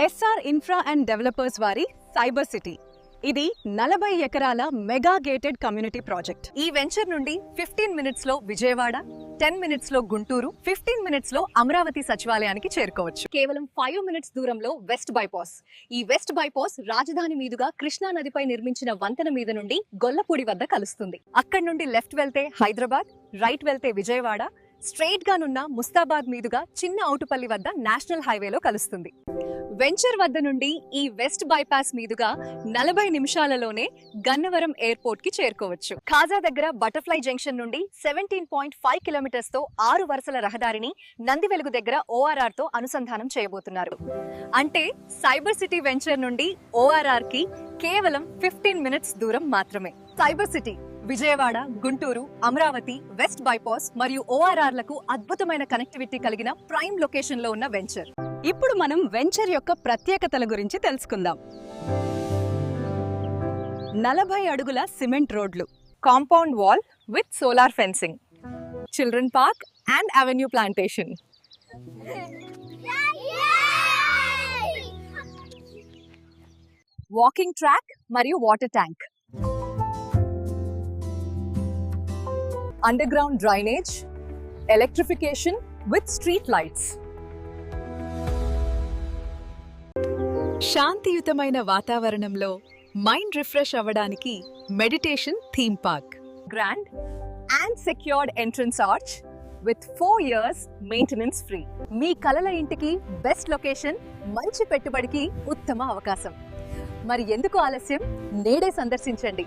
SR infra and developers వారి cyber city. ఇది 40 ఎకరాల మెగా గేటెడ్ కమ్యూనిటీ ప్రాజెక్ట్. ఈ వెంచర్ నుండి 15 మినిట్స్ లో విజయవాడ, 10 మినిట్స్ లో గుంటూరు, 15 మినిట్స్ లో అమరావతి సచివాలయానికి చేరుకోవచ్చు. కేవలం 5 మినిట్స్ దూరంలో వెస్ట్ బైపాస్. ఈ వెస్ట్ బైపాస్ రాజధాని మీదుగా కృష్ణా నదిపై నిర్మించిన వంతెన మీద నుండి గొల్లపూడి వద్ద కలుస్తుంది. అక్కడి నుండి లెఫ్ట్ వెళ్తే హైదరాబాద్, రైట్ వెళ్తే విజయవాడ, స్ట్రెయిట్ గా నున్న ముస్తాబాద్ మీదుగా చిన్న ఔటుపల్లి వద్ద నేషనల్ హైవేలో కలుస్తుంది. వెంచర్ వద్ద నుండి ఈ వెస్ట్ బైపాస్ మీదుగా 40 నిమిషాలలోనే గన్నవరం ఎయిర్పోర్ట్ కి చేరుకోవచ్చు. ఖాజా దగ్గర బటర్ఫ్లై జంక్షన్ నుండి 17.5 కిలోమీటర్స్ తో 6 వరుసల రహదారిని నందివెలుగు దగ్గర ORR తో అనుసంధానం చేయబోతున్నారు. అంటే సైబర్ సిటీ వెంచర్ నుండి ORR కి కేవలం 15 మినిట్స్ దూరం మాత్రమే. Cyber city Vijayawada, Guntur, Amaravati, west bypass మరియు ORR లకు అద్భుతమైన కనెక్టివిటీ కలిగిన ప్రైమ్ లొకేషన్ లో ఉన్న వెంచర్. ఇప్పుడు మనం వెంచర్ యొక్క ప్రత్యేకతల గురించి తెలుసుకుందాం. 40 అడుగుల సిమెంట్ రోడ్లు, compound wall with solar fencing, children park and avenue plantation, walking track మరియు water tank, underground drainage, electrification with street lights. శాంతియుతమైన వాతావరణంలో మైండ్ రిఫ్రెష్ అవ్వడానికి meditation theme park, Grand and secured entrance arch with 4 years maintenance free. మీ కలల ఇంటికి best location, మంచి పెట్టుబడికి ఉత్తమ అవకాశం. మరి ఎందుకు ఆలస్యం? నేడే సందర్శించండి.